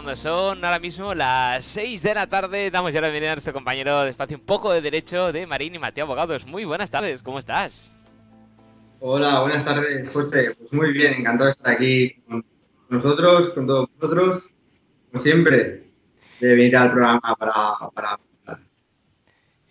cuando son ahora mismo las 6 de la tarde, damos ya la bienvenida a nuestro compañero de Espacio Un Poco de Derecho de Marín y Mateo Abogados. Muy buenas tardes, ¿cómo estás? Hola, buenas tardes, José. Pues muy bien, encantado de estar aquí con nosotros, con todos vosotros, como siempre, de venir al programa para...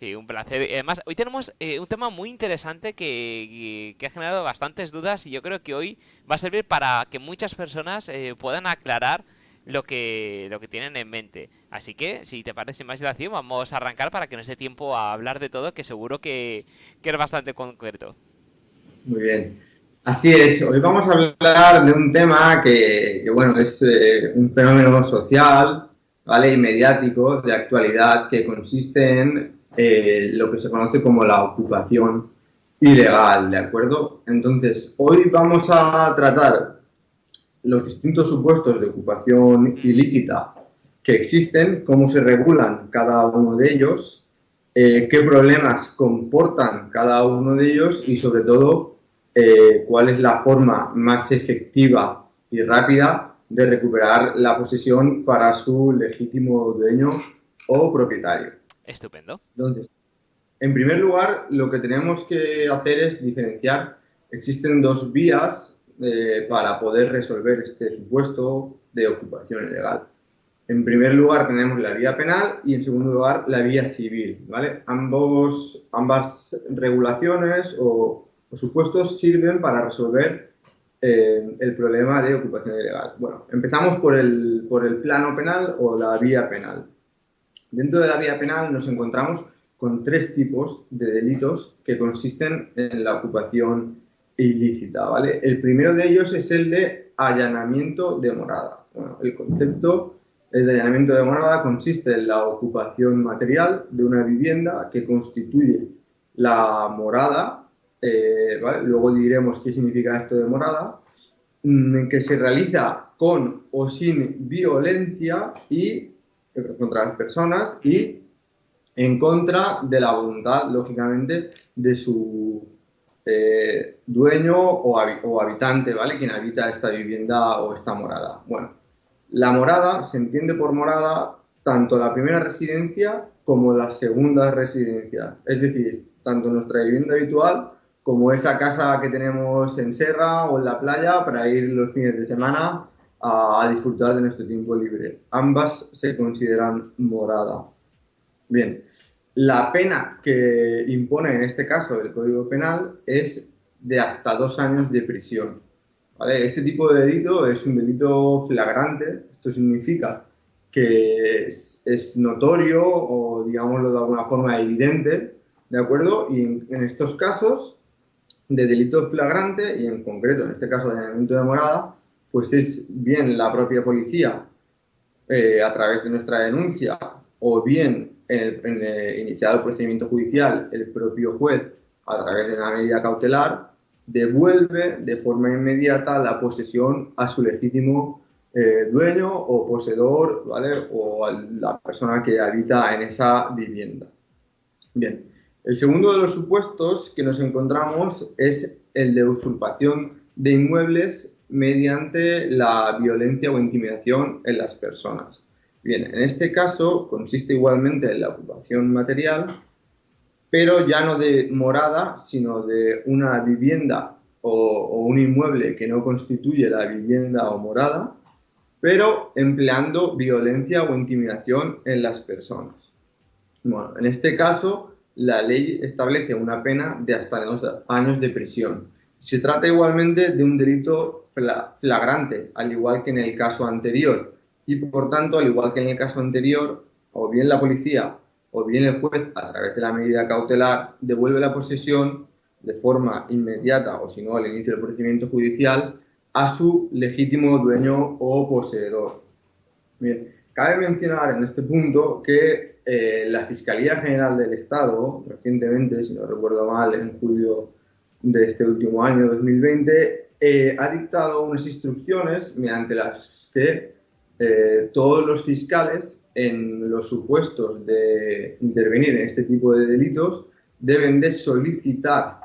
Sí, un placer. Además, hoy tenemos un tema muy interesante que ha generado bastantes dudas y yo creo que hoy va a servir para que muchas personas puedan aclarar lo que tienen en mente. Así que, si te parece más dilación, vamos a arrancar para que nos dé tiempo a hablar de todo, que seguro que es bastante concreto. Muy bien. Así es, hoy vamos a hablar de un tema bueno, es un fenómeno social, ¿vale? Y mediático de actualidad que consiste en lo que se conoce como la ocupación ilegal, ¿de acuerdo? Entonces, hoy vamos a tratar los distintos supuestos de ocupación Ujú. ilícita que existen, cómo se regulan cada uno de ellos, qué problemas comportan cada uno de ellos y Ujú. sobre todo cuál es la forma más efectiva y rápida de recuperar la posesión para su legítimo dueño o propietario. Estupendo. Entonces, en primer lugar, lo que tenemos que hacer es diferenciar. Existen dos vías para poder resolver este supuesto de ocupación ilegal. En primer lugar tenemos la vía penal y en segundo lugar la vía civil, ¿vale? Ambas regulaciones o supuestos sirven para resolver el problema de ocupación ilegal. Bueno, empezamos por el plano penal o la vía penal. Dentro de la vía penal nos encontramos con tres tipos de delitos que consisten en la ocupación ilícita, ¿vale? El primero de ellos es el de allanamiento de morada. Bueno, el concepto de allanamiento de morada consiste en la ocupación material de una vivienda que constituye la morada, ¿vale? Luego diremos qué significa esto de morada, que se realiza con o sin violencia y contra las personas Ujú. y en contra de la voluntad, lógicamente, de su dueño o habitante, ¿vale? Quien habita esta vivienda o esta morada. Bueno, la morada se entiende por morada tanto la primera residencia como la segunda residencia. Es decir, tanto nuestra vivienda habitual como esa casa que tenemos en Serra o en la playa para ir los fines de semana a disfrutar de nuestro tiempo libre. Ambas se consideran morada. Bien, la pena que impone en este caso el Código Penal es de hasta 2 años de prisión. ¿Vale? Este tipo de delito es un delito flagrante. Esto significa que es notorio o, digámoslo de alguna forma, evidente, ¿de acuerdo? Y en estos casos de delito flagrante, y en concreto en este caso de allanamiento de morada, pues es bien la propia policía a través de nuestra denuncia o bien en el iniciado el procedimiento judicial, el propio juez, a través de una medida cautelar, devuelve de forma inmediata la posesión a su legítimo dueño o poseedor, ¿vale? O a la persona que habita en esa vivienda. Bien, el segundo de los supuestos que nos encontramos es el de usurpación de inmuebles mediante la violencia o intimidación en las personas. Bien, en este caso consiste igualmente en la ocupación material, pero ya no de morada, sino de una vivienda o un inmueble que no constituye la vivienda o morada, pero empleando violencia o intimidación en las personas. Bueno, en este caso, la ley establece una pena de hasta 2 años de prisión. Se trata igualmente de un delito flagrante, al igual que en el caso anterior. Y por tanto, al igual que en el caso anterior, o bien la policía o bien el juez, a través de la medida cautelar, devuelve la posesión de forma inmediata o si no al inicio del procedimiento judicial a su legítimo dueño o poseedor. Bien, cabe mencionar en este punto que la Fiscalía General del Estado, recientemente, si no recuerdo mal, en julio de este último año, 2020, ha dictado unas instrucciones mediante las que todos los fiscales, en los supuestos de intervenir en este tipo de delitos, deben de solicitar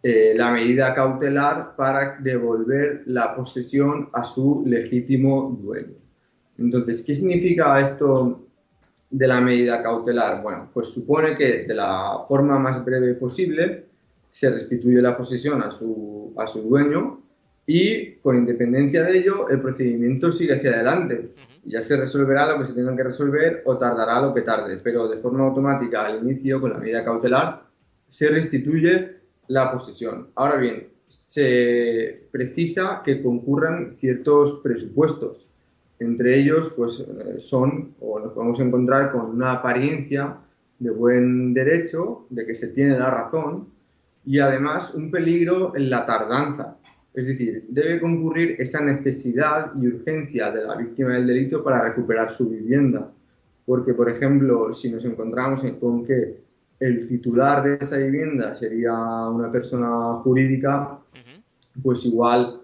la medida cautelar para devolver la posesión a su legítimo dueño. Entonces, ¿qué significa esto de la medida cautelar? Bueno, pues supone que de la forma más breve posible se restituye la posesión a su dueño y, con independencia de ello, el procedimiento sigue hacia adelante. Ujú. Y ya se resolverá lo que se tenga que resolver o tardará lo que tarde, pero de forma automática al inicio, con la medida cautelar, se restituye la posesión. Ahora bien, se precisa que concurran ciertos presupuestos. Entre ellos, pues son, o nos podemos encontrar con una apariencia de buen derecho, de que se tiene la razón, y además un peligro en la tardanza. Es decir, debe concurrir esa necesidad y urgencia de la víctima del delito para recuperar su vivienda. Porque, por ejemplo, si nos encontramos con que el titular de esa vivienda sería una persona jurídica, Ujú. pues igual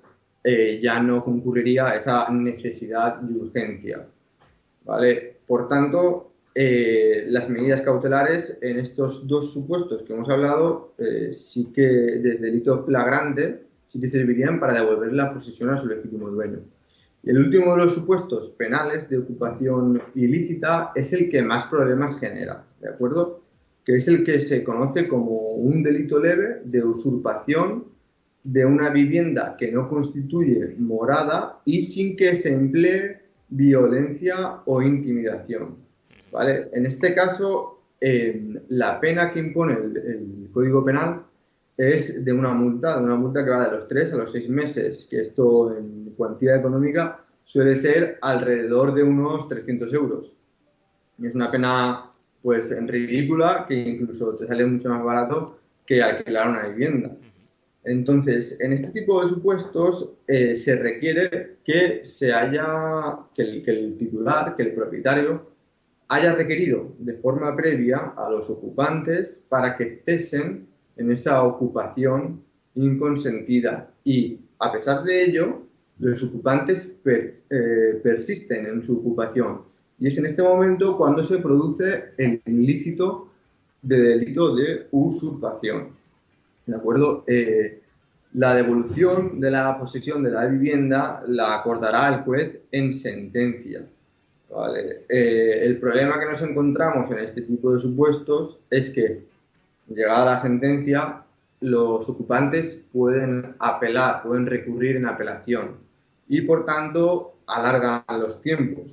ya no concurriría esa necesidad de urgencia, ¿vale? Por tanto, las medidas cautelares en estos dos supuestos que hemos hablado sí que, de delito flagrante, sí que servirían para devolver la posesión a su legítimo dueño. Y el último de los supuestos penales de ocupación ilícita es el que más problemas genera, ¿de acuerdo? Que es el que se conoce como un delito leve de usurpación de una vivienda que no constituye morada y sin que se emplee violencia o intimidación, ¿vale? En este caso, la pena que impone el Código Penal es de una multa que va de los 3 a los 6 meses, que esto en cuantía económica suele ser alrededor de unos 300 euros. Y es una pena, pues, ridícula, que incluso te sale mucho más barato que alquilar una vivienda. Ujú. Entonces, en este tipo de supuestos se requiere que se haya, que el titular, que el propietario, haya requerido de forma previa a los ocupantes para que cesen en esa ocupación inconsentida. Y, a pesar de ello, los ocupantes persisten en su ocupación. Y es en este momento cuando se produce el ilícito de delito de usurpación. ¿De acuerdo? La devolución de la posesión de la vivienda la acordará el juez en sentencia. ¿Vale? El problema que nos encontramos en este tipo de supuestos es que, llegada la sentencia, los ocupantes pueden apelar, pueden recurrir en apelación y, por tanto, alargan los tiempos.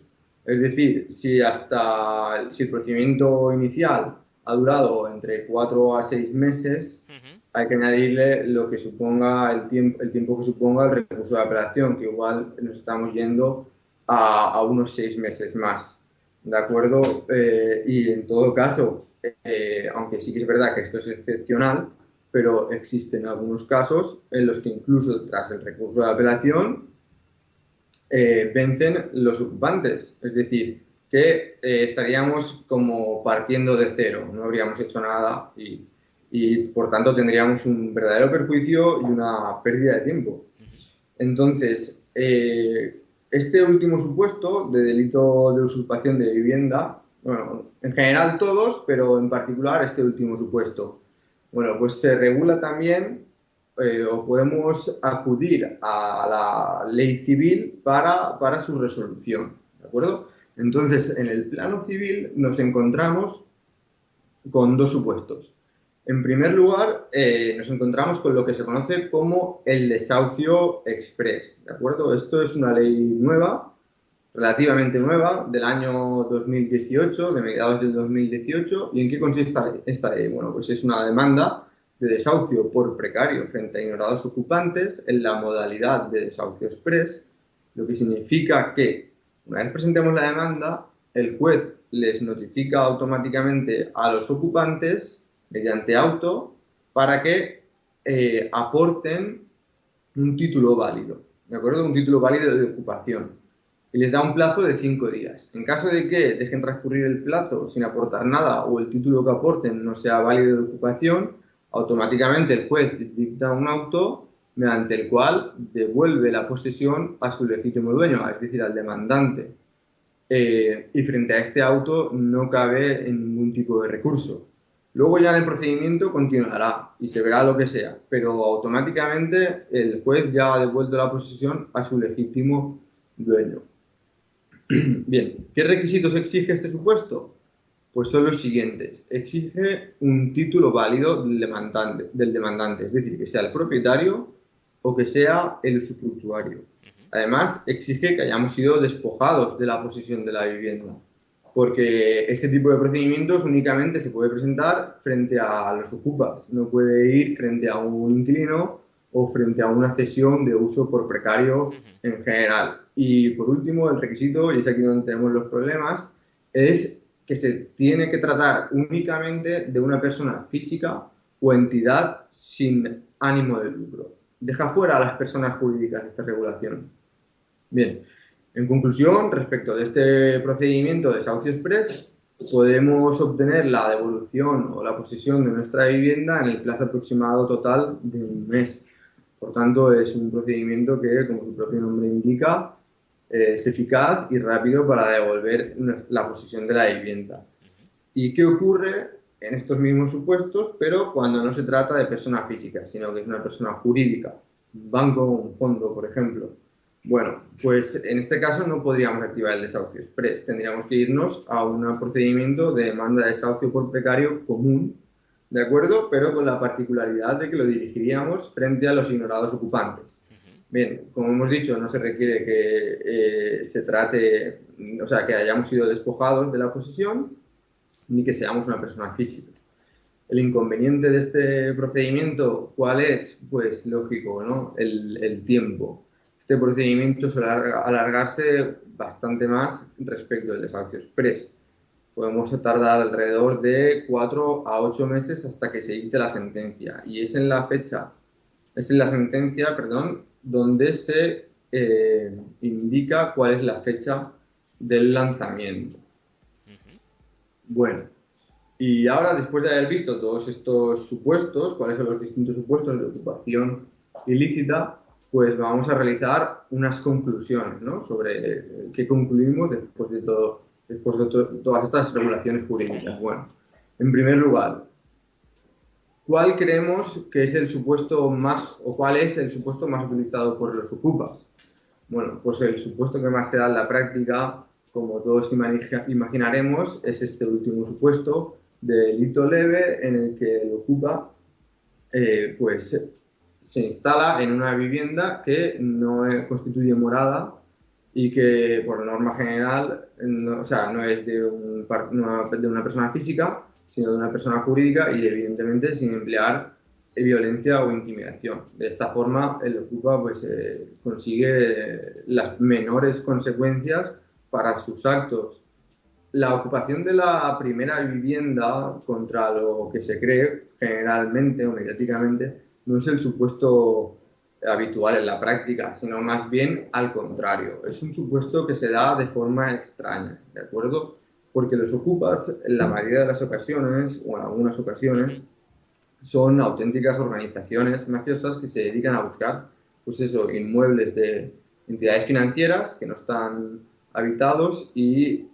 Es decir, si el procedimiento inicial ha durado entre 4 a 6 meses, Ujú. hay que añadirle lo que suponga el tiempo que suponga el recurso de apelación, que igual nos estamos yendo a unos 6 meses más. ¿De acuerdo? Y en todo caso, aunque sí que es verdad que esto es excepcional, pero existen algunos casos en los que incluso tras el recurso de apelación vencen los ocupantes. Es decir, que estaríamos como partiendo de cero, no habríamos hecho nada y por tanto tendríamos un verdadero perjuicio y una pérdida de tiempo. Ujú. Entonces, este último supuesto de delito de usurpación de vivienda, bueno, en general todos, pero en particular este último supuesto, bueno, pues se regula también o podemos acudir a la ley civil para su resolución, ¿de acuerdo? Entonces, en el plano civil nos encontramos con dos supuestos. En primer lugar, nos encontramos con lo que se conoce como el desahucio express, ¿de acuerdo? Esto es una ley nueva, relativamente nueva, del año 2018, de mediados del 2018. ¿Y en qué consiste esta ley? Bueno, pues es una demanda de desahucio por precario frente a ignorados ocupantes en la modalidad de desahucio express, lo que significa que, una vez presentemos la demanda, el juez les notifica automáticamente a los ocupantes mediante auto para que aporten un título válido, ¿de acuerdo? Un título válido de ocupación. Y les da un plazo de 5 días. En caso de que dejen transcurrir el plazo sin aportar nada o el título que aporten no sea válido de ocupación, automáticamente el juez dicta un auto mediante el cual devuelve la posesión a su legítimo dueño, es decir, al demandante. Y frente a este auto no cabe en ningún tipo de recurso. Luego ya en el procedimiento continuará y se verá lo que sea, pero automáticamente el juez ya ha devuelto la posesión a su legítimo dueño. Bien, ¿qué requisitos exige este supuesto? Pues son los siguientes. Exige un título válido del demandante, es decir, que sea el propietario o que sea el usufructuario. Además, exige que hayamos sido despojados de la posesión de la vivienda, porque este tipo de procedimientos únicamente se puede presentar frente a los ocupas, no puede ir frente a un inquilino o frente a una cesión de uso por precario Ujú. en general. Y por último, el requisito, y es aquí donde tenemos los problemas, es que se tiene que tratar únicamente de una persona física o entidad sin ánimo de lucro. Deja fuera a las personas jurídicas de esta regulación. Bien, en conclusión, respecto de este procedimiento de desahucio express, podemos obtener la devolución o la posesión de nuestra vivienda en el plazo aproximado total de un mes. Por tanto, es un procedimiento que, como su propio nombre indica, es eficaz y rápido para devolver la posesión de la vivienda. ¿Y qué ocurre en estos mismos supuestos, pero cuando no se trata de persona física, sino que es una persona jurídica? Un banco, un fondo, por ejemplo. Bueno, pues en este caso no podríamos activar el desahucio express. Tendríamos que irnos a un procedimiento de demanda de desahucio por precario común, ¿de acuerdo? Pero con la particularidad de que lo dirigiríamos frente a los ignorados ocupantes. Bien, como hemos dicho, no se requiere que se trate, o sea, que hayamos sido despojados de la posesión ni que seamos una persona física. El inconveniente de este procedimiento, ¿cuál es? Pues lógico, ¿no? El tiempo. Este procedimiento suele alargarse bastante más respecto del desahucio express. Podemos tardar alrededor de 4 a 8 meses hasta que se dicte la sentencia. Y es en la fecha, es en la sentencia, perdón, donde se indica cuál es la fecha del lanzamiento. Bueno, y ahora, después de haber visto todos estos supuestos, cuáles son los distintos supuestos de ocupación ilícita, pues vamos a realizar unas conclusiones, ¿no? Sobre qué concluimos después de todas estas regulaciones jurídicas. Bueno, en primer lugar, ¿cuál creemos que es el supuesto más, o cuál es el supuesto más utilizado por los ocupas? Bueno, pues el supuesto que más se da en la práctica, como todos imaginaremos, es este último supuesto de delito leve en el que el ocupa pues se instala en una vivienda que no constituye morada y que por norma general, no, o sea, no es de una persona física, sino de una persona jurídica y evidentemente sin emplear violencia o intimidación. De esta forma, el ocupa pues, consigue las menores consecuencias para sus actos. La ocupación de la primera vivienda, contra lo que se cree generalmente o mediáticamente, no es el supuesto habitual en la práctica, sino más bien al contrario. Es un supuesto que se da de forma extraña, ¿de acuerdo? Porque los ocupas, en la mayoría de las ocasiones, o en algunas ocasiones, son auténticas organizaciones mafiosas que se dedican a buscar, pues eso, inmuebles de entidades financieras que no están habitados y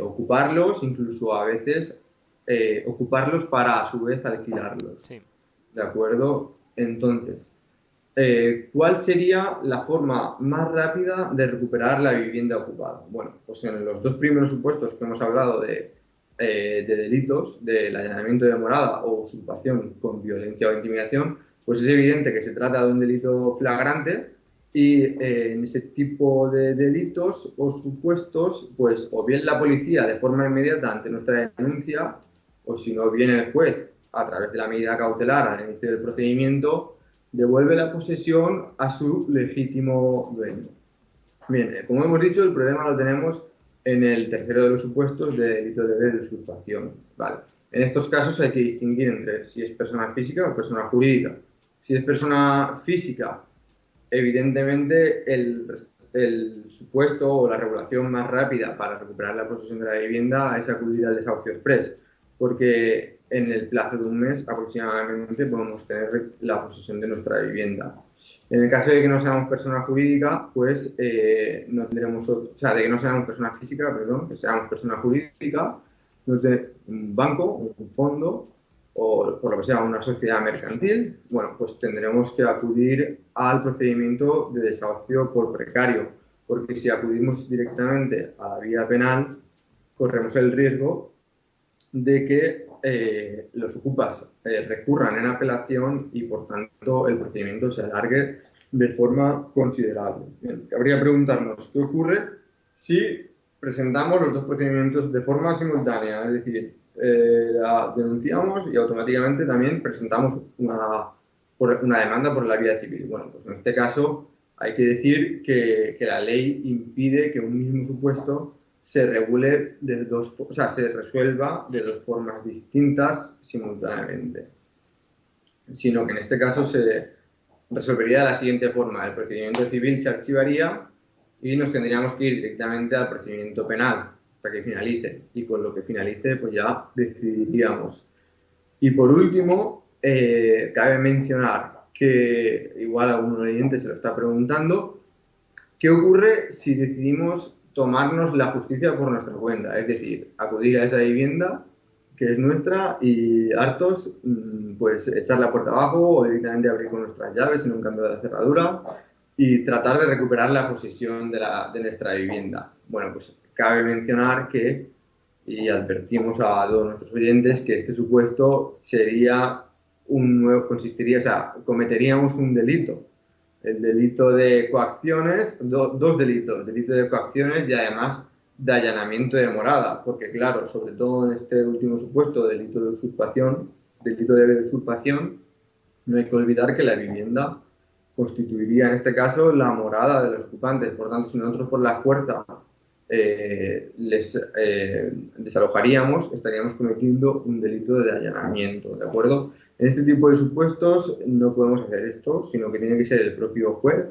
ocuparlos, incluso a veces ocuparlos para a su vez alquilarlos. Sí. ¿De acuerdo? Entonces, ¿cuál sería la forma más rápida de recuperar la vivienda ocupada? Bueno, pues en los dos primeros supuestos que hemos hablado de delitos, del allanamiento de morada o usurpación con violencia o intimidación, pues es evidente que se trata de un delito flagrante y en ese tipo de delitos o supuestos, pues o bien la policía de forma inmediata ante nuestra denuncia, o si no, bien el juez a través de la medida cautelar al inicio del procedimiento, devuelve la posesión a su legítimo dueño. Bien, como hemos dicho, el problema lo tenemos en el tercero de los supuestos de delito leve de usurpación. Vale. En estos casos hay que distinguir entre si es persona física o persona jurídica. Si es persona física, evidentemente el supuesto o la regulación más rápida para recuperar la posesión de la vivienda es acudir al desahucio express, porque en el plazo de un mes aproximadamente podemos tener la posesión de nuestra vivienda. En el caso de que no seamos persona jurídica, pues no tendremos, o sea, de que no seamos persona física, perdón, que seamos persona jurídica, un banco, un fondo o por lo que sea una sociedad mercantil, bueno, pues tendremos que acudir al procedimiento de desahucio por precario, porque si acudimos directamente a la vía penal, corremos el riesgo de que los ocupas recurran en apelación y, por tanto, el procedimiento se alargue de forma considerable. Bien, habría que preguntarnos qué ocurre si presentamos los dos procedimientos de forma simultánea, es decir, la denunciamos y automáticamente también presentamos una demanda por la vía civil. Bueno, pues en este caso hay que decir que la ley impide que un mismo supuesto se regule de dos, o sea, se resuelva de dos formas distintas simultáneamente, sino que en este caso se resolvería de la siguiente forma: el procedimiento civil se archivaría y nos tendríamos que ir directamente al procedimiento penal hasta que finalice, y con lo que finalice pues ya decidiríamos. Y por último, cabe mencionar que, igual algún oyente se lo está preguntando, ¿qué ocurre si decidimos tomarnos la justicia por nuestra cuenta? Es decir, acudir a esa vivienda que es nuestra y hartos, pues echar la puerta abajo o directamente abrir con nuestras llaves en un cambio de la cerradura y tratar de recuperar la posesión de nuestra vivienda. Bueno, pues cabe mencionar que, y advertimos a todos nuestros oyentes, que este supuesto sería consistiría, o sea, cometeríamos un delito. El delito de coacciones, dos delitos, delito de coacciones y además de allanamiento de morada, porque claro, sobre todo en este último supuesto, delito de usurpación, no hay que olvidar que la vivienda constituiría en este caso la morada de los ocupantes. Por tanto, si nosotros por la fuerza les desalojaríamos, estaríamos cometiendo un delito de allanamiento, ¿de acuerdo? En este tipo de supuestos no podemos hacer esto, sino que tiene que ser el propio juez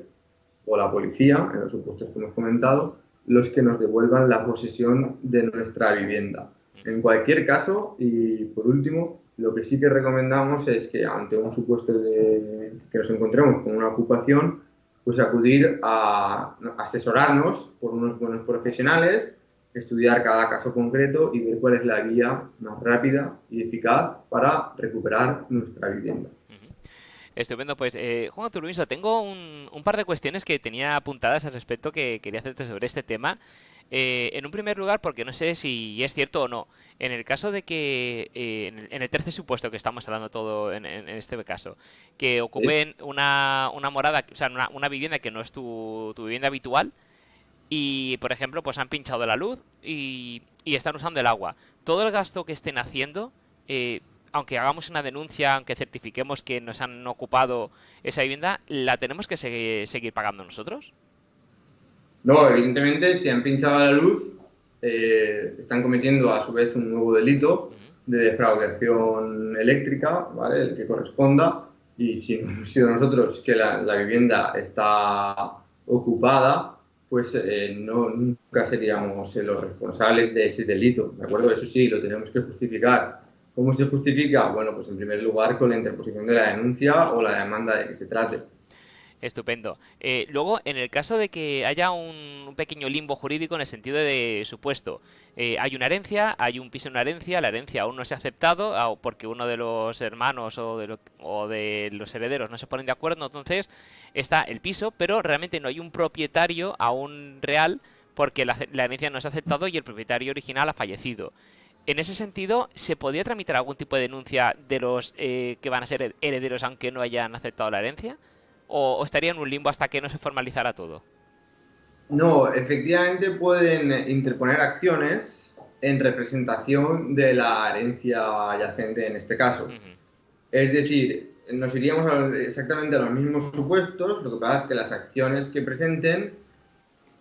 o la policía, en los supuestos que hemos comentado, los que nos devuelvan la posesión de nuestra vivienda. En cualquier caso, y por último, lo que sí que recomendamos es que ante un supuesto de que nos encontremos con una ocupación, pues acudir a asesorarnos por unos buenos profesionales, estudiar cada caso concreto y ver cuál es la vía más rápida y eficaz para recuperar nuestra vivienda. Estupendo, pues Juan Arturo Luisa, tengo un par de cuestiones que tenía apuntadas al respecto que quería hacerte sobre este tema. En un primer lugar, porque no sé si es cierto o no, en el caso de que, en el tercer supuesto que estamos hablando todo en este caso, que ¿Sí? ocupen una morada, o sea, una vivienda que no es tu vivienda habitual, y por ejemplo, pues han pinchado la luz y están usando el agua. Todo el gasto que estén haciendo, aunque hagamos una denuncia, aunque certifiquemos que nos han ocupado esa vivienda, ¿la tenemos que seguir pagando nosotros? No, evidentemente, si han pinchado la luz, están cometiendo a su vez un nuevo delito Ujú. de defraudación eléctrica, ¿vale? El que corresponda, y si no hemos sido nosotros que la vivienda está ocupada, pues nunca seríamos los responsables de ese delito, ¿de acuerdo? Eso sí, lo tenemos que justificar. ¿Cómo se justifica? Bueno, pues en primer lugar con la interposición de la denuncia o la demanda de que se trate. Estupendo. Luego, en el caso de que haya un pequeño limbo jurídico en el sentido de supuesto, hay una herencia, hay un piso en una herencia, la herencia aún no se ha aceptado porque uno de los hermanos o de los herederos no se ponen de acuerdo, entonces está el piso, pero realmente no hay un propietario aún real porque la herencia no se ha aceptado y el propietario original ha fallecido. En ese sentido, ¿se podría tramitar algún tipo de denuncia de los que van a ser herederos aunque no hayan aceptado la herencia? ¿O estaría en un limbo hasta que no se formalizara todo? No, efectivamente pueden interponer acciones en representación de la herencia yacente en este caso. Ujú. Es decir, nos iríamos exactamente a los mismos supuestos, lo que pasa es que las acciones que presenten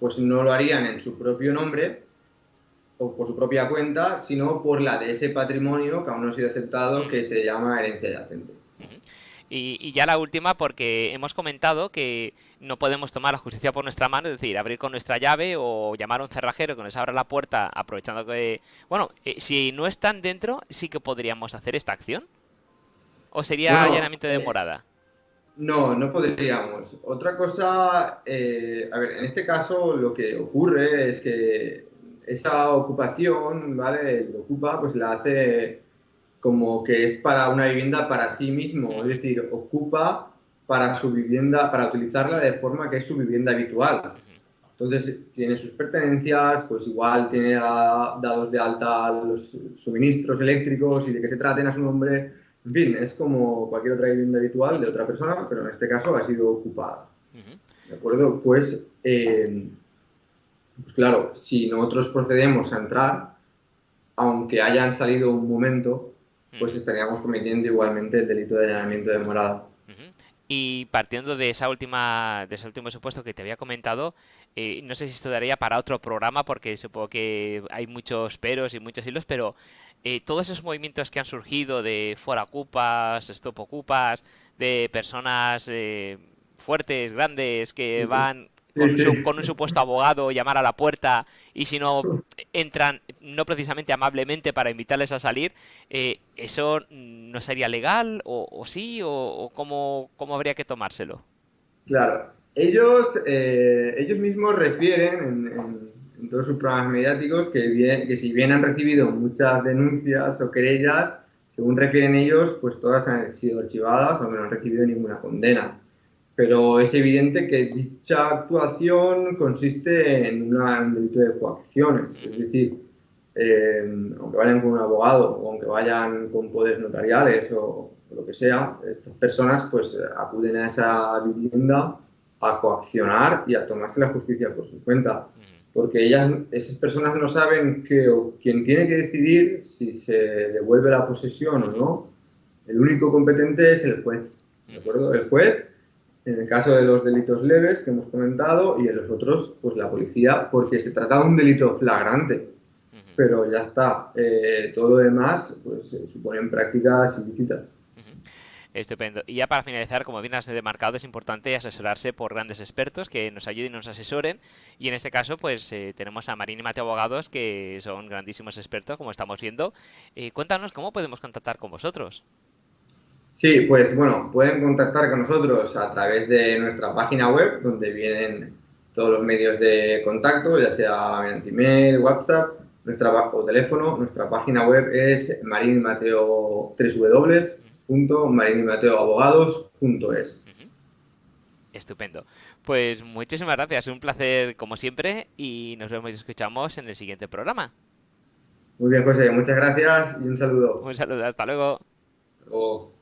pues no lo harían en su propio nombre o por su propia cuenta, sino por la de ese patrimonio que aún no ha sido aceptado, Ujú. que se llama herencia yacente. Ujú. Y ya la última, porque hemos comentado que no podemos tomar la justicia por nuestra mano, es decir, abrir con nuestra llave o llamar a un cerrajero que nos abra la puerta aprovechando que... Bueno, si no están dentro, sí que podríamos hacer esta acción. ¿O sería Bueno, allanamiento de morada? no, no podríamos. Otra cosa, a ver, en este caso lo que ocurre es que esa ocupación, ¿vale? El que ocupa, pues la hace como que es para una vivienda para sí mismo, es Ujú. decir, ocupa para su vivienda, para utilizarla de forma que es su vivienda habitual. Entonces tiene sus pertenencias, pues igual tiene dados de alta los suministros eléctricos y de que se traten a su nombre. En fin, es como cualquier otra vivienda habitual de otra persona, pero en este caso ha sido ocupada. Ujú. ¿De acuerdo? Pues claro, si nosotros procedemos a entrar, aunque hayan salido un momento, pues Ujú. estaríamos cometiendo igualmente el delito de allanamiento de morada. Ujú. Y partiendo de ese último supuesto que te había comentado, no sé si esto daría para otro programa, porque supongo que hay muchos peros y muchos hilos, pero todos esos movimientos que han surgido de fuera ocupas, stop ocupas, de personas fuertes, grandes, que van Sí, sí. con un supuesto abogado, llamar a la puerta y si no entran, no precisamente amablemente para invitarles a salir, ¿eso no sería legal o sí o cómo habría que tomárselo? Claro, ellos mismos refieren en todos sus programas mediáticos que si bien han recibido muchas denuncias o querellas, según refieren ellos, pues todas han sido archivadas, aunque no han recibido ninguna condena. Pero es evidente que dicha actuación consiste en un delito de coacciones, es Ujú, decir, aunque vayan con un abogado o aunque vayan con poderes notariales o lo que sea, estas personas pues acuden a esa vivienda a coaccionar y a tomarse la justicia por su cuenta, ujú, porque esas personas no saben que quien tiene que decidir si se devuelve la posesión o ujú, no, el único competente es el juez, ¿de ujú, acuerdo? El juez en el caso de los delitos leves que hemos comentado y en los otros, pues la policía, porque se trata de un delito flagrante. ujú, Pero ya está. Todo lo demás, pues suponen prácticas ilícitas. ujú. Estupendo. Y ya para finalizar, como bien has demarcado, es importante asesorarse por grandes expertos que nos ayuden y nos asesoren. Y en este caso, pues tenemos a Marín y Mateo Abogados, que son grandísimos expertos, como estamos viendo. Cuéntanos cómo podemos contactar con vosotros. Sí, pues bueno, pueden contactar con nosotros a través de nuestra página web, donde vienen todos los medios de contacto, ya sea mediante email, WhatsApp, o teléfono. Nuestra página web es marinmateo, www.marinmateoabogados.es. Ujú. Estupendo. Pues muchísimas gracias, un placer como siempre y nos vemos y escuchamos en el siguiente programa. Muy bien, José, muchas gracias y un saludo. Un saludo, hasta luego. Hasta luego.